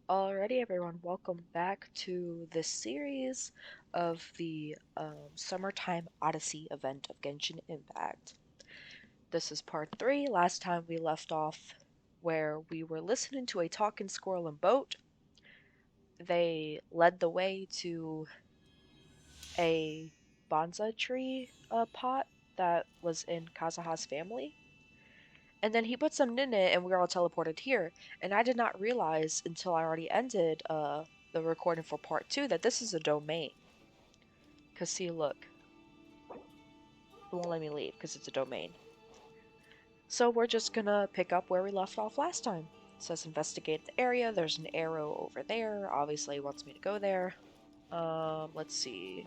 Alrighty, everyone, welcome back to this series of the Summertime Odyssey event of Genshin Impact. This is part 3. Last time we left off where we were listening to a talking squirrel and boat. They led the way to a bonsai tree pot that was in Kazuha's family. And then he put some in it and we were all teleported here. And I did not realize until I already ended the recording for part 2 that this is a domain. Because see, look. It won't let me leave because it's a domain. So we're just gonna pick up where we left off last time. It says investigate the area. There's an arrow over there. Obviously it wants me to go there. Let's see.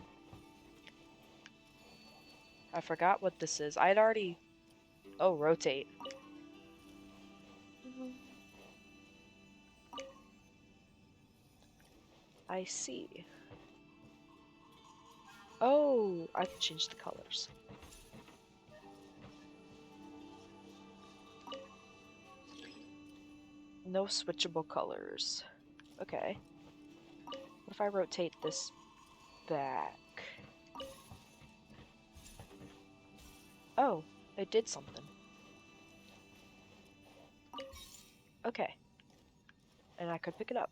I forgot what this is. I'd already... Oh, rotate. I see. Oh, I can change the colors. No switchable colors. Okay. What if I rotate this back? Oh, it did something. Okay. And I could pick it up.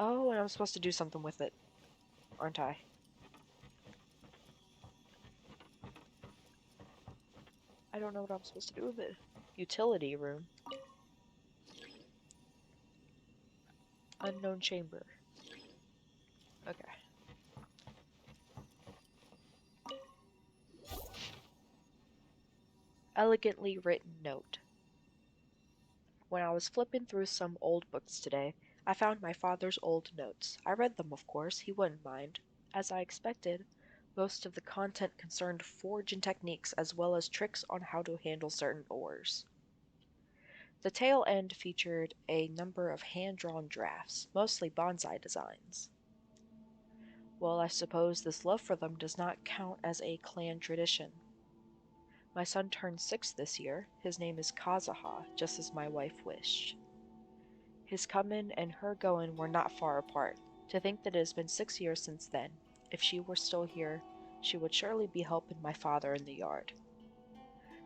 Oh, and I'm supposed to do something with it, aren't I? I don't know what I'm supposed to do with it. Utility room. Unknown chamber. Okay. Elegantly written note. When I was flipping through some old books today, I found my father's old notes. I read them, of course, he wouldn't mind. As I expected, most of the content concerned forging techniques as well as tricks on how to handle certain ores. The tail end featured a number of hand-drawn drafts, mostly bonsai designs. Well, I suppose this love for them does not count as a clan tradition. My son turned 6 this year. His name is Kazuha, just as my wife wished. His coming and her going were not far apart. To think that it has been 6 years since then. If she were still here, she would surely be helping my father in the yard.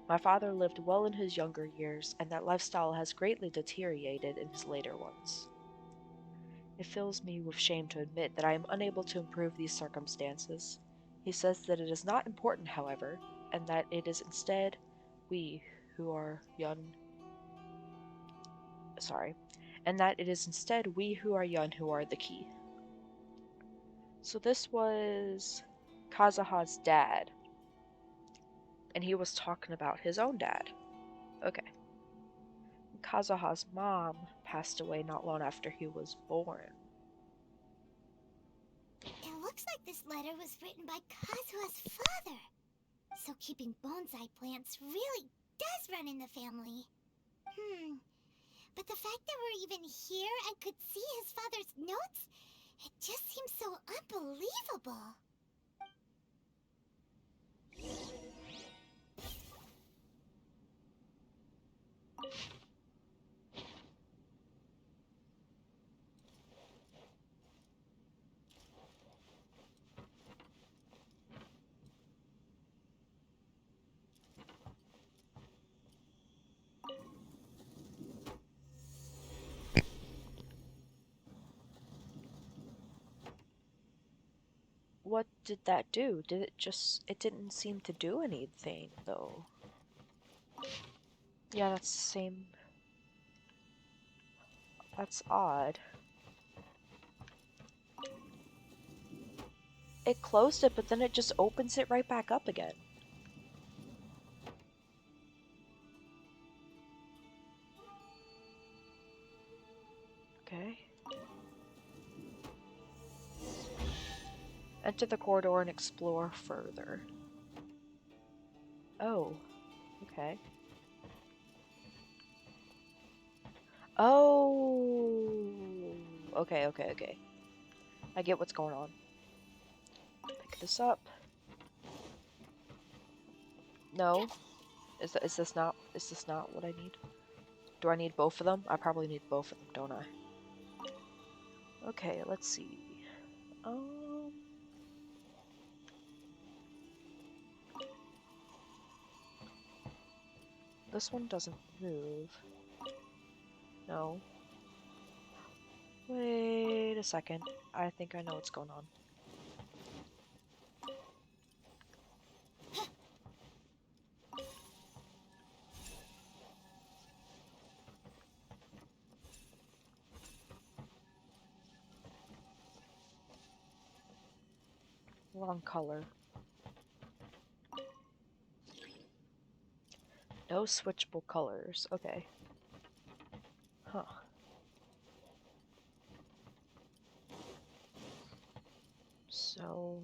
My father lived well in his younger years, and that lifestyle has greatly deteriorated in his later ones. It fills me with shame to admit that I am unable to improve these circumstances. He says that it is not important, however, and that it is instead we who are young. And that it is instead we who are young who are the key. So this was Kazuha's dad, and he was talking about his own dad. Okay. Kazuha's mom passed away not long after he was born. It looks like this letter was written by Kazuha's father. So keeping bonsai plants really does run in the family. But the fact that we're even here and could see his father's notes, it just seems so unbelievable. What did that do? It didn't seem to do anything, though. Yeah, that's the same. That's odd. It closed it, but then it just opens it right back up again. Okay. Enter the corridor and explore further. Oh, okay. Oh, okay. I get what's going on. Pick this up. No, is this not what I need? Do I need both of them? I probably need both of them, don't I? Okay, let's see. Um, this one doesn't move. No. Wait a second. I think I know what's going on. Wrong color. No switchable colors. Okay. Huh. So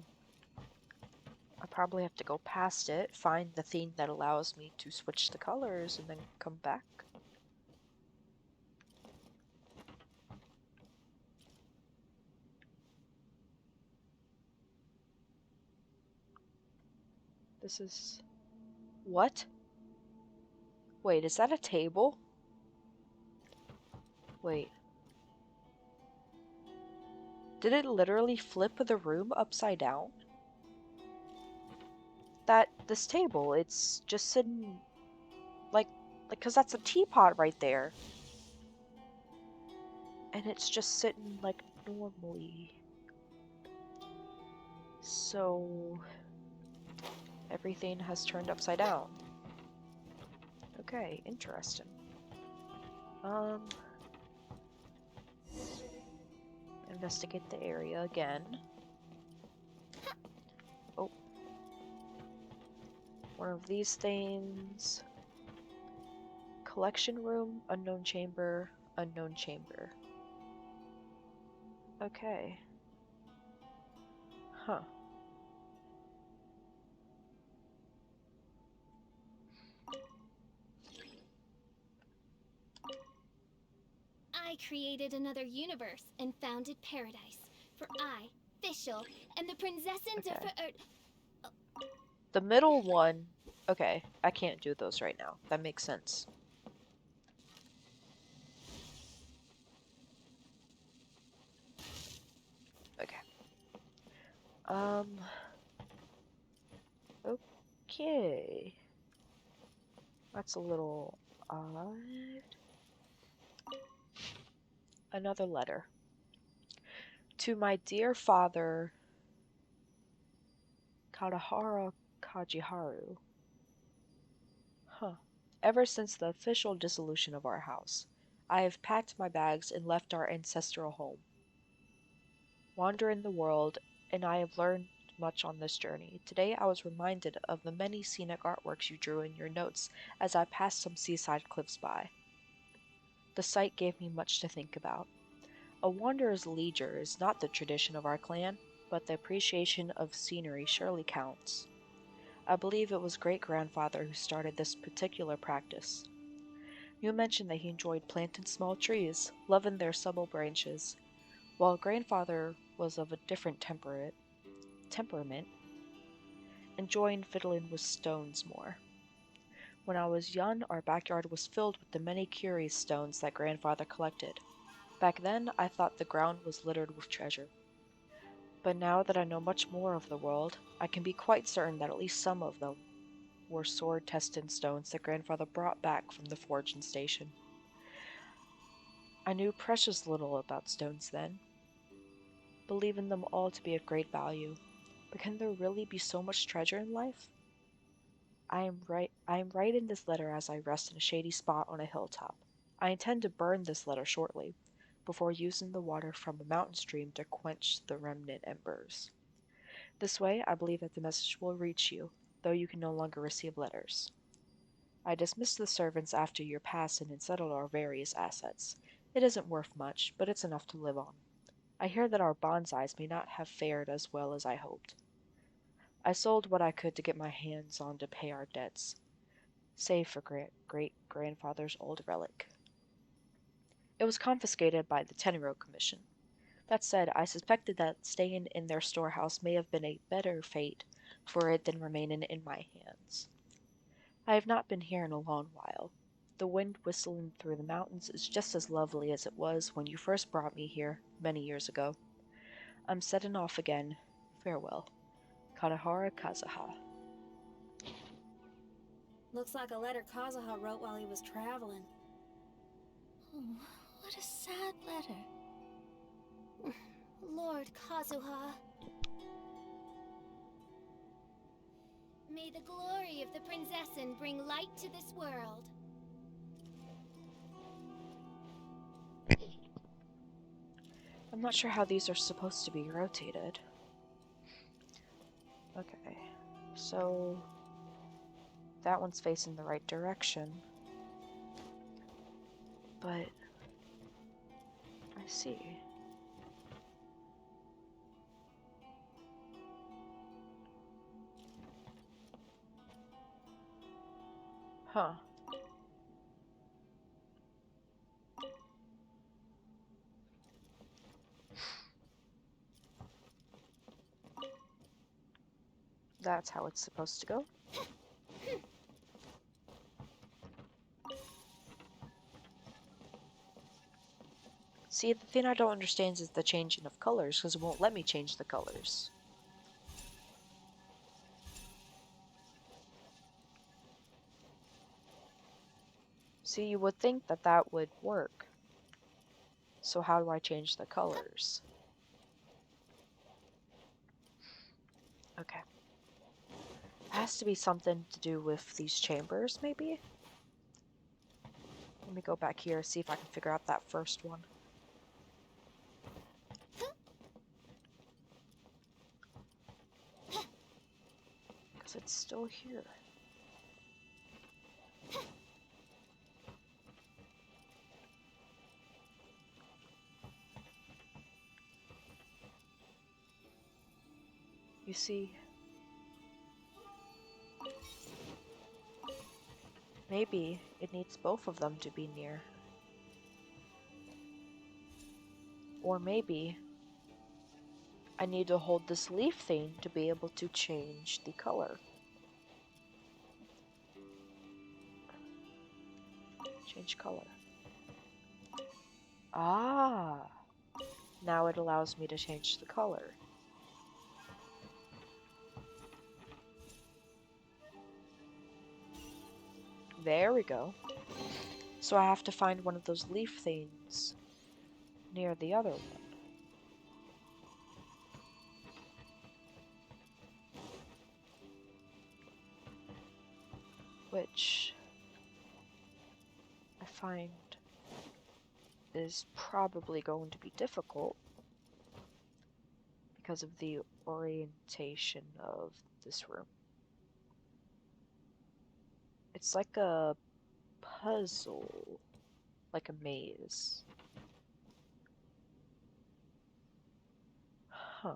I probably have to go past it, find the thing that allows me to switch the colors, and then come back. This is... What? Wait, is that a table? Wait. Did it literally flip the room upside down? This table, it's just sitting like, cause that's a teapot right there. And it's just sitting like normally. So everything has turned upside down. Okay, interesting. Investigate the area again. Oh, one of these things. Collection room, unknown chamber, unknown chamber. Okay. Huh. I created another universe and founded paradise. For I, Fischl, and the Prinzessin de Okay. Ver... The middle one. Okay, I can't do those right now. That makes sense. Okay. Um. Okay. That's a little odd. Another letter. To my dear father, Kadahara Kajiharu. Huh. Ever since the official dissolution of our house, I have packed my bags and left our ancestral home. Wandering the world, and I have learned much on this journey. Today I was reminded of the many scenic artworks you drew in your notes as I passed some seaside cliffs by. The sight gave me much to think about. A wanderer's leisure is not the tradition of our clan, but the appreciation of scenery surely counts. I believe it was great-grandfather who started this particular practice. You mentioned that he enjoyed planting small trees, loving their supple branches, while grandfather was of a different temperament, enjoying fiddling with stones more. When I was young, our backyard was filled with the many curious stones that grandfather collected. Back then, I thought the ground was littered with treasure. But now that I know much more of the world, I can be quite certain that at least some of them were sword-tested stones that grandfather brought back from the forging station. I knew precious little about stones then, believing them all to be of great value. But can there really be so much treasure in life? I am writing this letter as I rest in a shady spot on a hilltop. I intend to burn this letter shortly, before using the water from a mountain stream to quench the remnant embers. This way, I believe that the message will reach you, though you can no longer receive letters. I dismissed the servants after your passing and settled our various assets. It isn't worth much, but it's enough to live on. I hear that our bonsais may not have fared as well as I hoped. I sold what I could to get my hands on to pay our debts, save for great-grandfather's old relic. It was confiscated by the Tenro Commission. That said, I suspected that staying in their storehouse may have been a better fate for it than remaining in my hands. I have not been here in a long while. The wind whistling through the mountains is just as lovely as it was when you first brought me here, many years ago. I'm setting off again. Farewell. Kanahara Kazuha. Looks like a letter Kazuha wrote while he was traveling. Oh, what a sad letter. Lord Kazuha. May the glory of the Prinzessin bring light to this world. I'm not sure how these are supposed to be rotated. Okay, so that one's facing the right direction. But I see. Huh. That's how it's supposed to go. See, the thing I don't understand is the changing of colors, because it won't let me change the colors. See, you would think that that would work. So how do I change the colors? Okay. It has to be something to do with these chambers, maybe? Let me go back here, see if I can figure out that first one. Because it's still here. You see, maybe it needs both of them to be near. Or maybe I need to hold this leaf thing to be able to change the color. Change color. Ah! Now it allows me to change the color. There we go. So I have to find one of those leaf things near the other one. Which I find is probably going to be difficult because of the orientation of this room. It's like a puzzle, like a maze. Huh.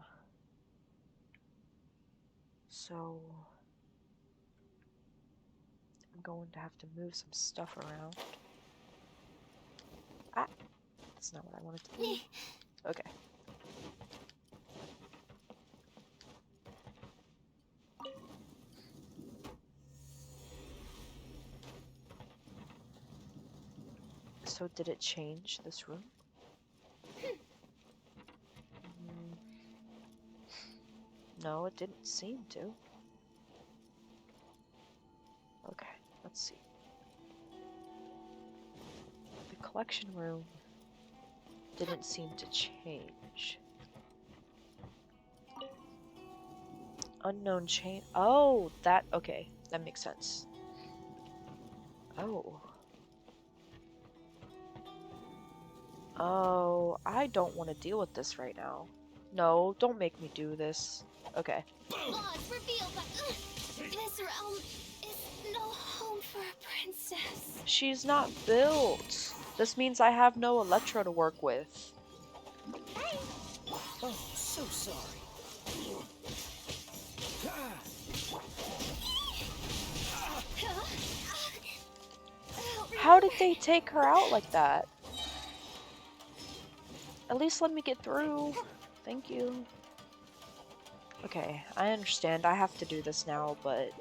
So I'm going to have to move some stuff around. Ah! That's not what I wanted to do. Okay. So did it change this room? No, it didn't seem to. Okay, let's see. The collection room didn't seem to change. Unknown chain. Oh, that. Okay, that makes sense. Oh. Oh, I don't want to deal with this right now. No, don't make me do this. Okay. Laws revealed by this realm is no home for a princess. She's not built. This means I have no Electro to work with. Hey. Oh, so sorry. How did they take her out like that? At least let me get through. Thank you. Okay, I understand. I have to do this now, but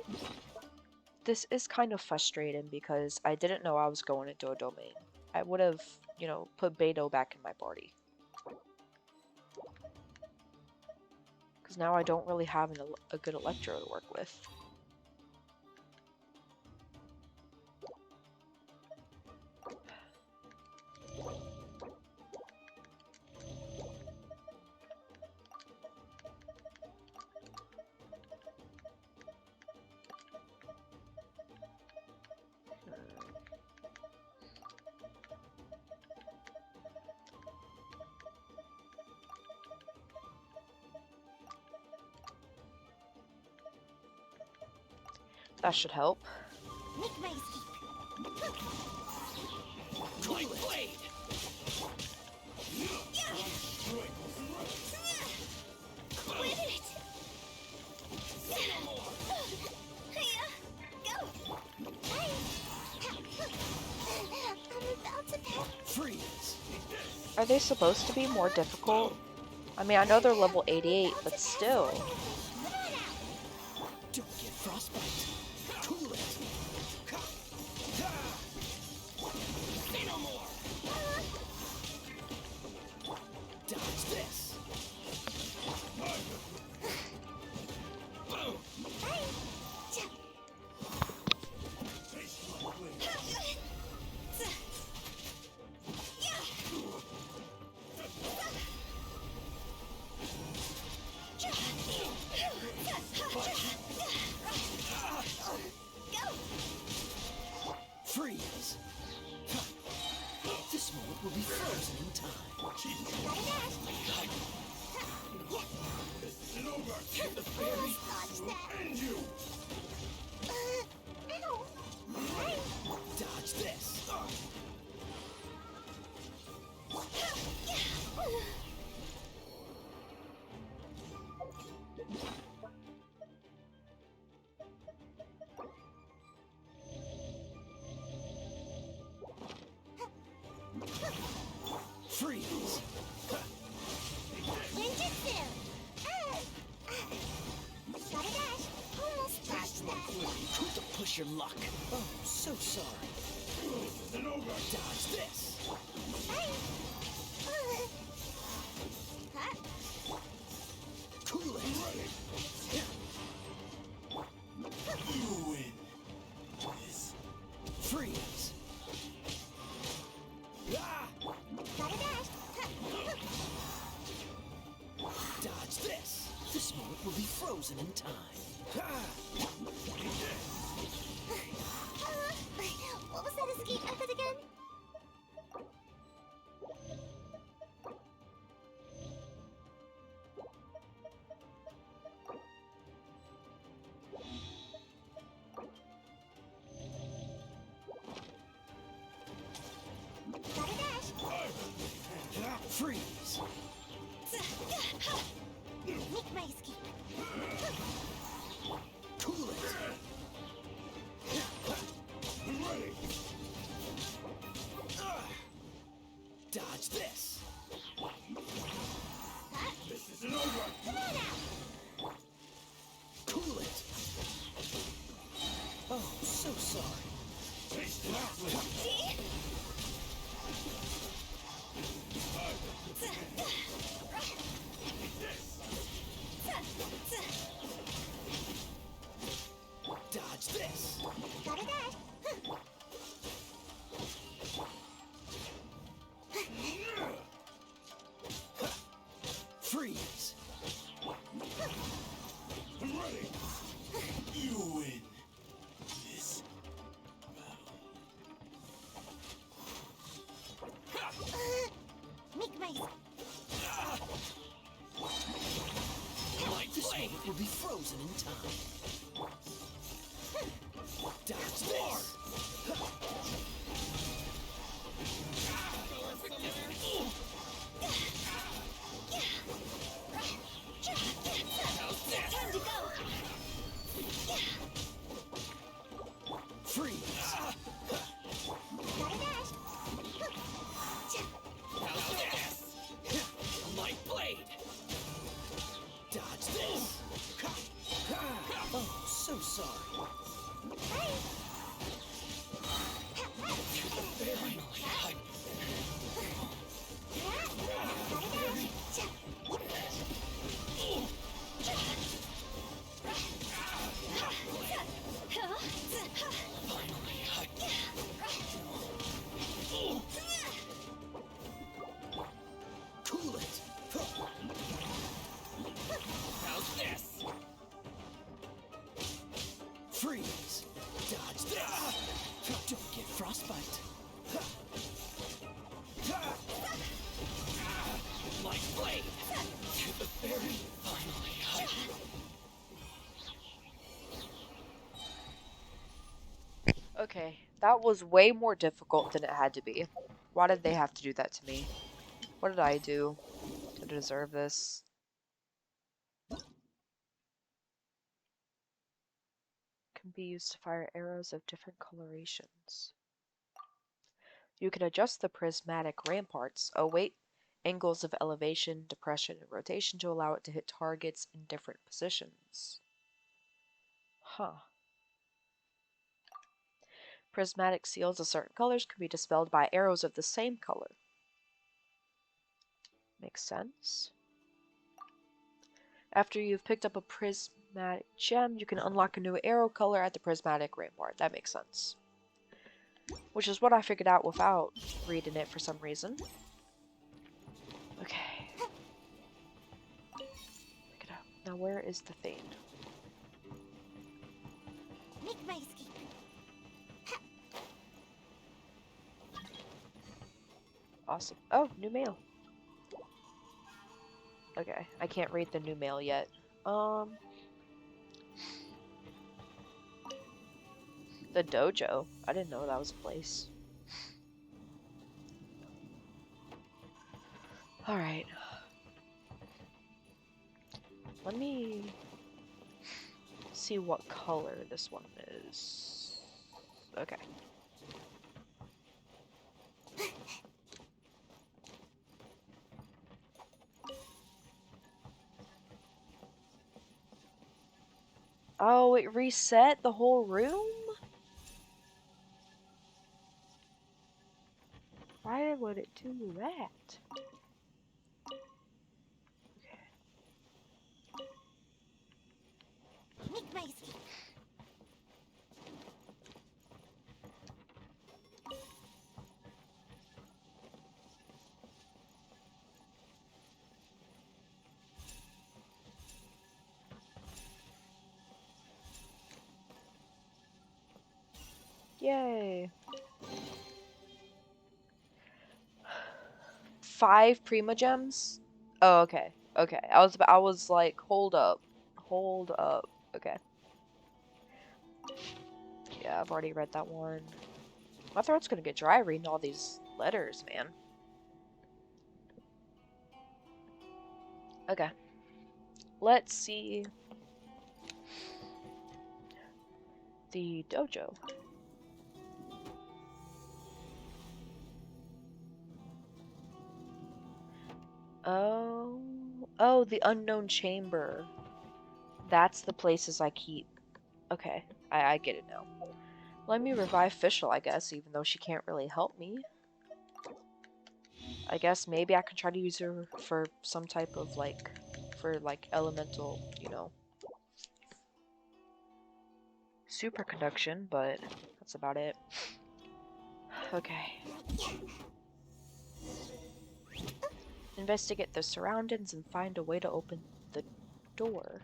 This is kind of frustrating because I didn't know I was going into a domain. I would have, put Beto back in my party. Because now I don't really have a good Electro to work with. That should help. Make my escape. My blade! Quit it! Go! I'm about to pass. Freeze! Are they supposed to be more difficult? I mean, I know they're level 88, but still. Don't get frostbite. Cool it. Say no more. Dodge this. Boom. Freeze. This moment will be frozen in time. Dodge this. Freeze. Ninjutsu! Gotta dash. Almost dodged that. Couldn't have pushed your luck. Oh, so sorry. Dodge this. Huh? Cool it. You win. Freeze. Ah! Gotta dash. Dodge this. This moment will be frozen in time. Ah! What was that escape method again? Gotta dash. Freeze. Make my escape. Cool it. Dodge this. This isn't over. Come on out. Cool it. Oh, so sorry. See? Dodge this. Gotta dash. Freeze. I'm ready. You win. This Make my This moment will be frozen in time. Dodge this. time to go. Freeze. Gotta dash. My blade. Dodge this. Oh, so sorry. Hey. That was way more difficult than it had to be. Why did they have to do that to me? What did I do to deserve this? Can be used to fire arrows of different colorations. You can adjust the prismatic ramparts. Oh wait, angles of elevation, depression, and rotation to allow it to hit targets in different positions. Huh. Prismatic seals of certain colors can be dispelled by arrows of the same color. Makes sense. After you've picked up a prismatic gem, you can unlock a new arrow color at the prismatic rampart. That makes sense. Which is what I figured out without reading it for some reason. Okay. Pick it up. Now where is the thing? Make my escape. Awesome. Oh, new mail. Okay, I can't read the new mail yet. The dojo. I didn't know that was a place. Alright. Let me see what color this one is. Okay. Oh, it reset the whole room? Why would it do that? Make my escape. Yay. 5 Prima Gems? Oh, okay. Okay. I was like, hold up. Hold up. Okay. Yeah, I've already read that one. My throat's gonna get dry reading all these letters, man. Okay. Let's see the dojo. Oh, the unknown chamber. That's the places I keep. Okay, I get it now. Let me revive Fischl, I guess, even though she can't really help me. I guess maybe I can try to use her for some type of, like, for, like, elemental, you know, superconduction, but that's about it. Okay. Investigate the surroundings and find a way to open the door.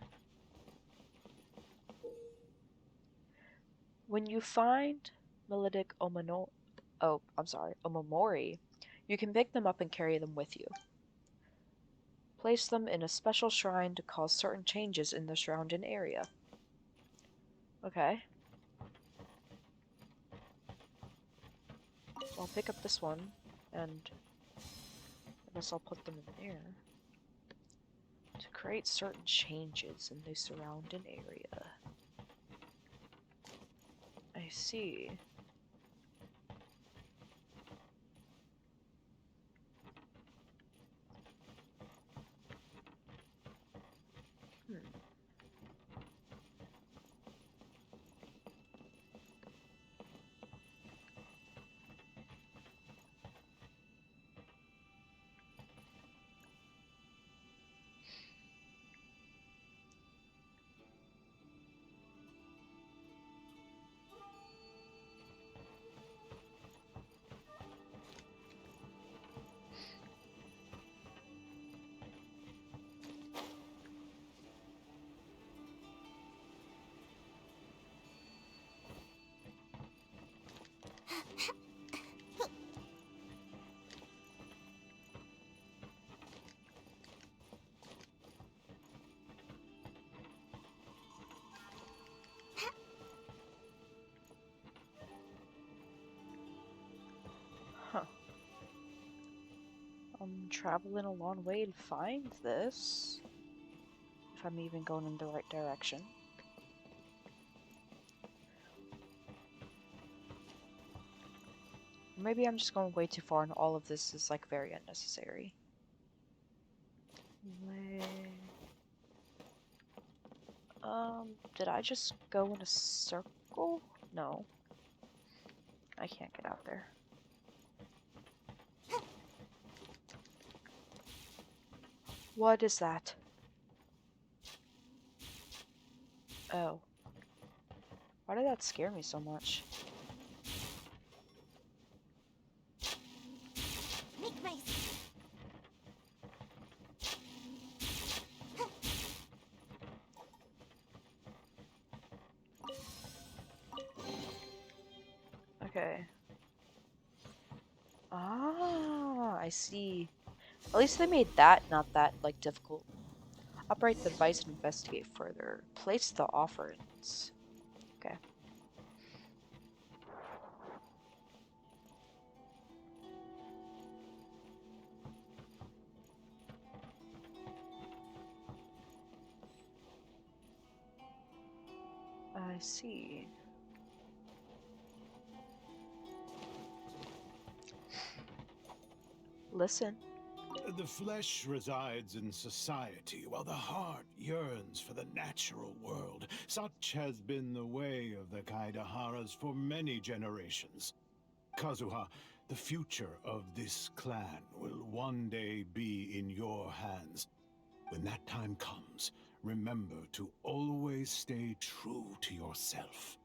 When you find Melodic Omamori, you can pick them up and carry them with you. Place them in a special shrine to cause certain changes in the surrounding area. Okay. So I'll pick up this one, and I guess I'll put them in there. To create certain changes in the surrounding area. I see. Hmm. I'm traveling a long way to find this. If I'm even going in the right direction. Maybe I'm just going way too far and all of this is like very unnecessary. Did I just go in a circle? No. I can't get out there. What is that? Oh. Why did that scare me so much? Make my... Okay. Ah, I see. At least they made that not that, like, difficult. Operate the device and investigate further. Place the offerings. Okay. I see. Listen. The flesh resides in society, while the heart yearns for the natural world. Such has been the way of the Kaidaharas for many generations. Kazuha, the future of this clan will one day be in your hands. When that time comes, remember to always stay true to yourself.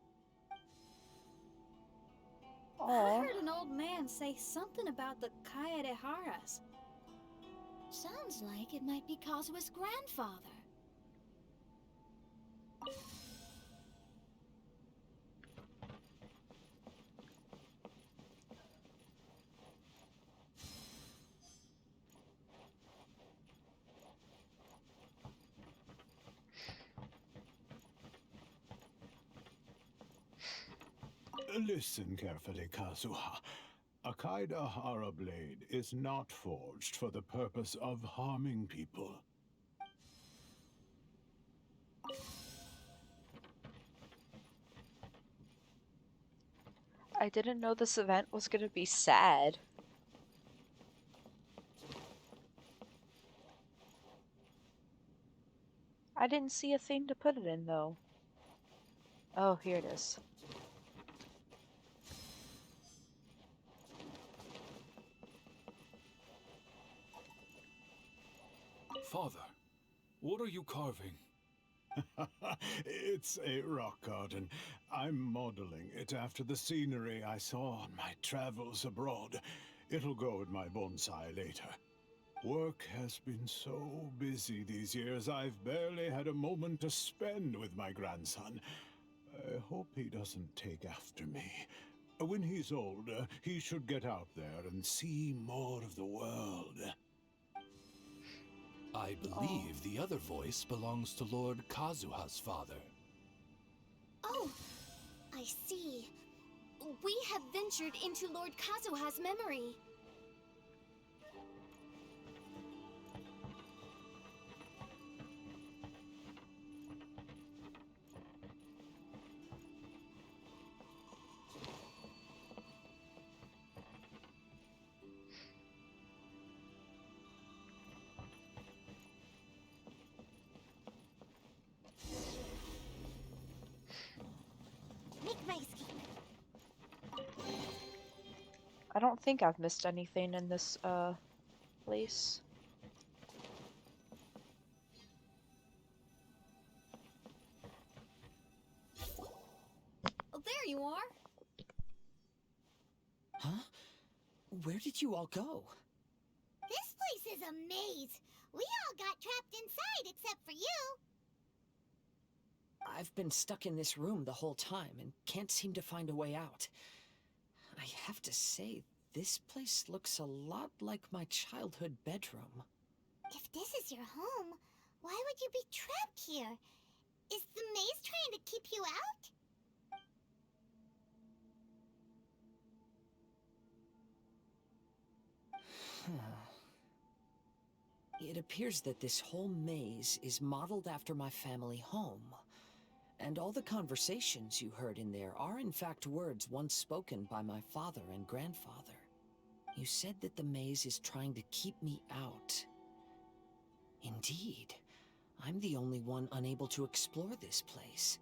I Aw. heard an old man say something about the Kaedeharas. Sounds like it might be Kazuha's grandfather. Listen carefully, Kazuha. A Kaidahara blade is not forged for the purpose of harming people. I didn't know this event was gonna be sad. I didn't see a thing to put it in, though. Oh, here it is. Father, what are you carving? It's a rock garden. I'm modeling it after the scenery I saw on my travels abroad. It'll go in my bonsai later. Work has been so busy these years, I've barely had a moment to spend with my grandson. I hope he doesn't take after me. When he's older, he should get out there and see more of the world. I believe the other voice belongs to Lord Kazuha's father. Oh, I see. We have ventured into Lord Kazuha's memory. Make my escape. I don't think I've missed anything in this, place. Oh, there you are. Huh? Where did you all go? This place is a maze. We all got trapped inside except for you. I've been stuck in this room the whole time and can't seem to find a way out. I have to say, this place looks a lot like my childhood bedroom. If this is your home, why would you be trapped here? Is the maze trying to keep you out? It appears that this whole maze is modeled after my family home. And all the conversations you heard in there are in fact words once spoken by my father and grandfather. You said that the maze is trying to keep me out. Indeed, I'm the only one unable to explore this place.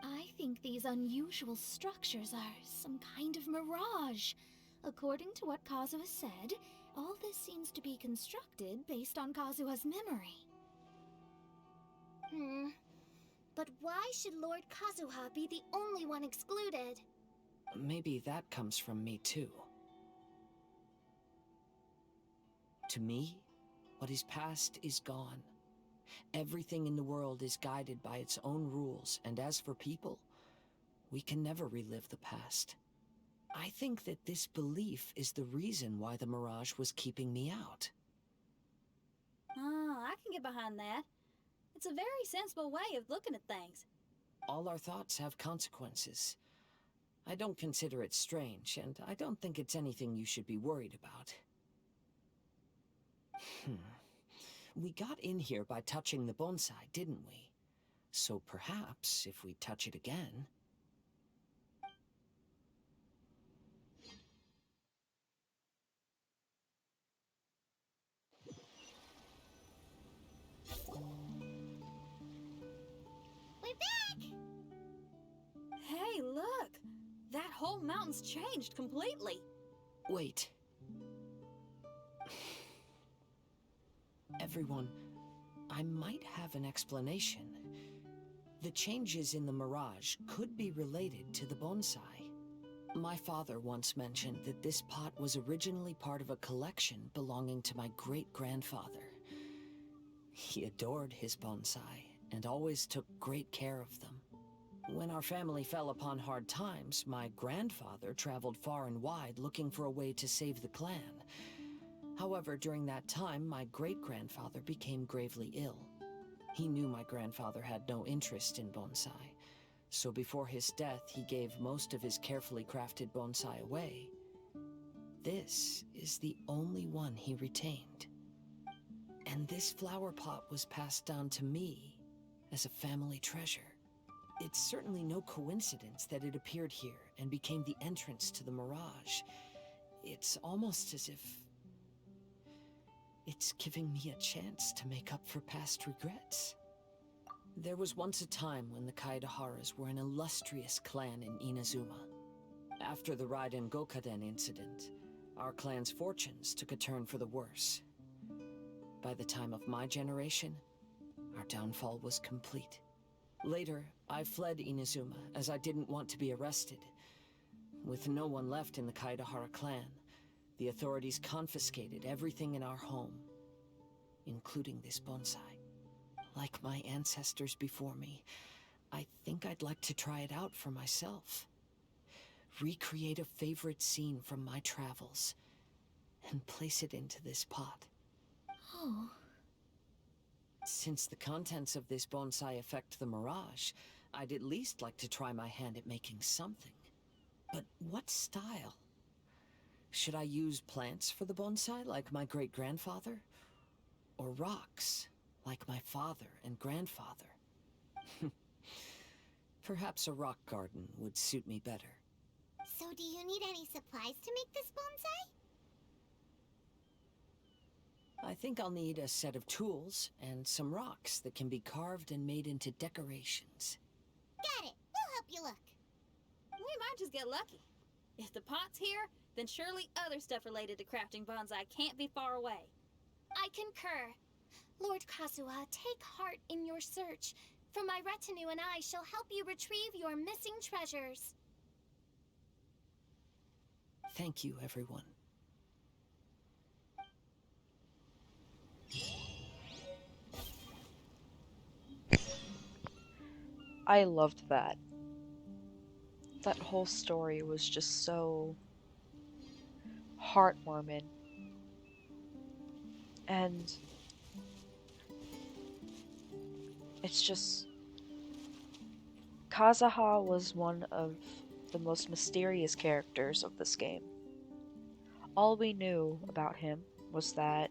I think these unusual structures are some kind of mirage. According to what Kazuha said, all this seems to be constructed based on Kazuha's memory. But why should Lord Kazuha be the only one excluded? Maybe that comes from me too. To me, what is past is gone. Everything in the world is guided by its own rules, and as for people, we can never relive the past. I think that this belief is the reason why the mirage was keeping me out. Oh, I can get behind that. It's a very sensible way of looking at things. All our thoughts have consequences. I don't consider it strange, and I don't think it's anything you should be worried about. We got in here by touching the bonsai, didn't we? So perhaps, if we touch it again... We're back! Hey, look! That whole mountain's changed completely. Wait. Everyone, I might have an explanation. The changes in the mirage could be related to the bonsai. My father once mentioned that this pot was originally part of a collection belonging to my great-grandfather. He adored his bonsai and always took great care of them. When our family fell upon hard times, my grandfather traveled far and wide looking for a way to save the clan. However, during that time, my great-grandfather became gravely ill. He knew my grandfather had no interest in bonsai, so before his death, he gave most of his carefully crafted bonsai away. This is the only one he retained. And this flower pot was passed down to me as a family treasure. It's certainly no coincidence that it appeared here and became the entrance to the mirage. It's almost as if it's giving me a chance to make up for past regrets. There was once a time when the Kaidaharas were an illustrious clan in Inazuma. After the Raiden Gokaden incident, our clan's fortunes took a turn for the worse. By the time of my generation, our downfall was complete. Later, I fled Inazuma as I didn't want to be arrested. With no one left in the Kaidahara clan, the authorities confiscated everything in our home, including this bonsai. Like my ancestors before me, I think I'd like to try it out for myself. Recreate a favorite scene from my travels, and place it into this pot. Oh. Since the contents of this bonsai affect the mirage, I'd at least like to try my hand at making something. But what style? Should I use plants for the bonsai, like my great-grandfather? Or rocks, like my father and grandfather? Perhaps a rock garden would suit me better. So do you need any supplies to make this bonsai? I think I'll need a set of tools and some rocks that can be carved and made into decorations. Got it! We'll help you look. We might just get lucky. If the pot's here, then surely other stuff related to crafting bonsai can't be far away. I concur. Lord Kazuha, take heart in your search, for my retinue and I shall help you retrieve your missing treasures. Thank you, everyone. I loved that. That whole story was just so heartwarming. And it's just... Kazuha was one of the most mysterious characters of this game. All we knew about him was that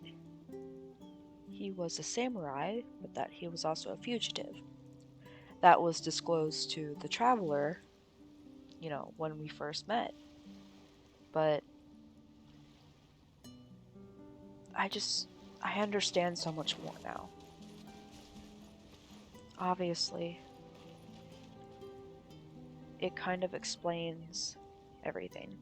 he was a samurai, but that he was also a fugitive. That was disclosed to the traveler, when we first met. But I understand so much more now. Obviously, it kind of explains everything.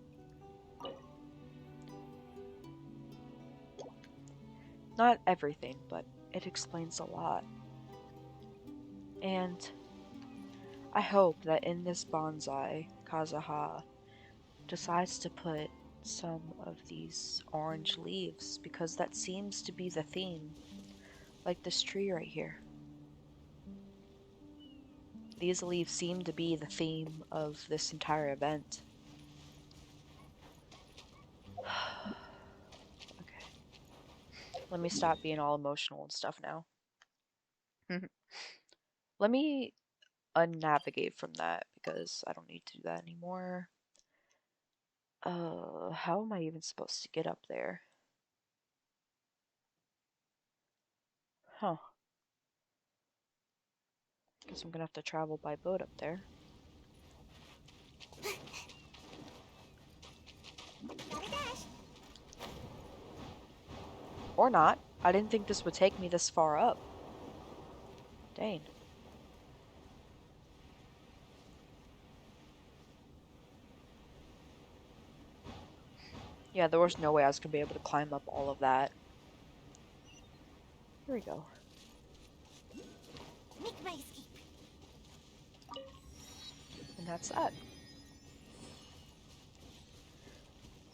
Not everything, but it explains a lot. And I hope that in this bonsai, Kazuha decides to put some of these orange leaves, because that seems to be the theme. Like this tree right here. These leaves seem to be the theme of this entire event. Okay. Let me stop being all emotional and stuff now. Let me unnavigate from that because I don't need to do that anymore. How am I even supposed to get up there? Huh. Guess I'm gonna have to travel by boat up there. Or not. I didn't think this would take me this far up. Dang. Yeah, there was no way I was gonna be able to climb up all of that. Here we go. Make my escape. And that's that.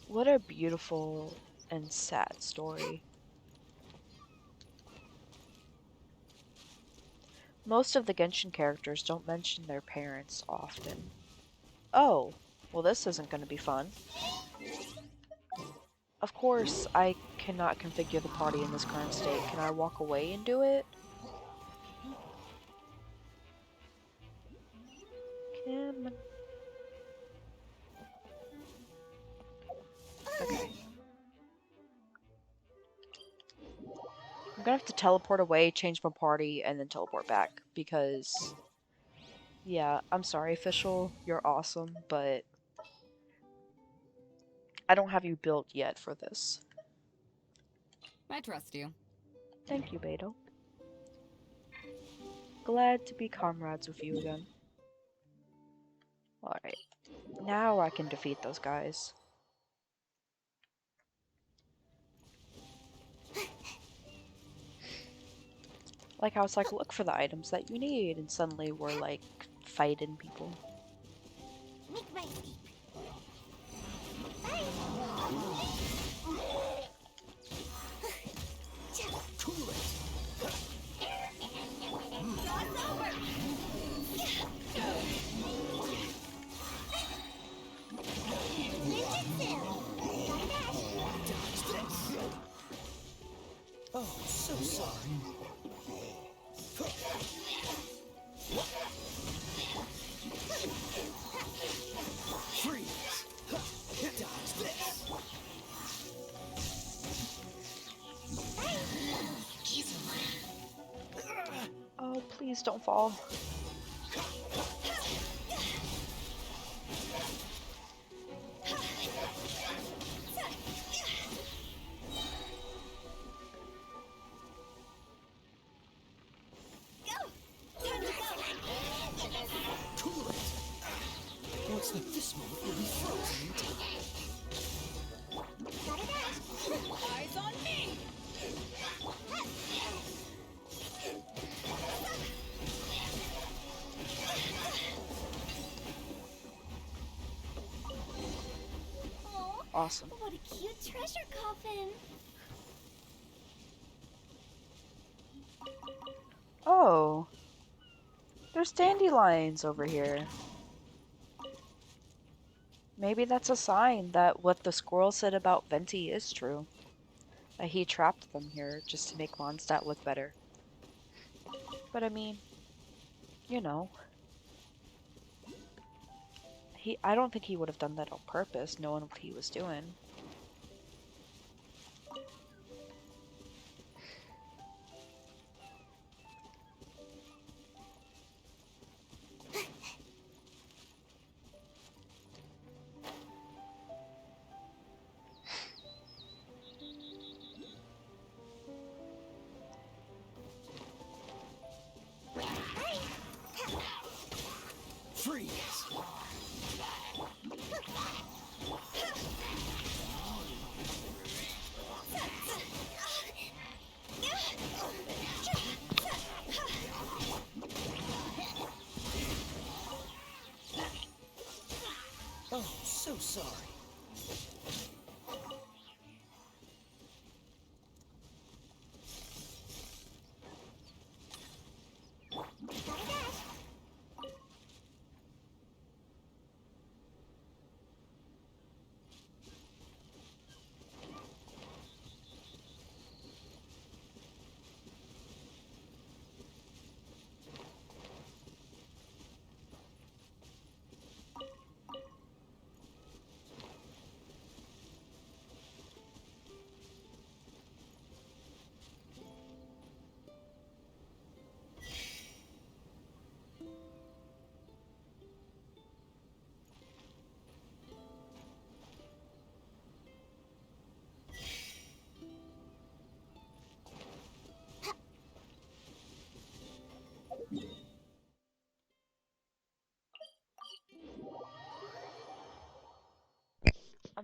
What a beautiful and sad story. Most of the Genshin characters don't mention their parents often. Oh, well this isn't going to be fun. Of course, I cannot configure the party in this current state. Can I walk away and do it? Come on. Okay. I'm gonna have to teleport away, change my party, and then teleport back, because... Yeah, I'm sorry, official. You're awesome, but... I don't have you built yet for this. I trust you. Thank you, Beto. Glad to be comrades with you again. Alright. Now I can defeat those guys. Like, I was like, look for the items that you need, and suddenly we're like fighting people. Make my escape. Oh, so sorry. Freeze! Dodge this! Oh, please don't fall. Looks like this moment will be frozen in time. Eyes on me! Aw, Awesome. what a cute treasure coffin. Oh. There's dandelions over here. Maybe that's a sign that what the squirrel said about Venti is true. That he trapped them here just to make Mondstadt look better. But I mean, you know. I don't think he would have done that on purpose, knowing what he was doing.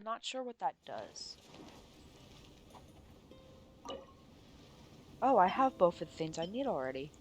I'm not sure what that does. Oh, I have both of the things I need already.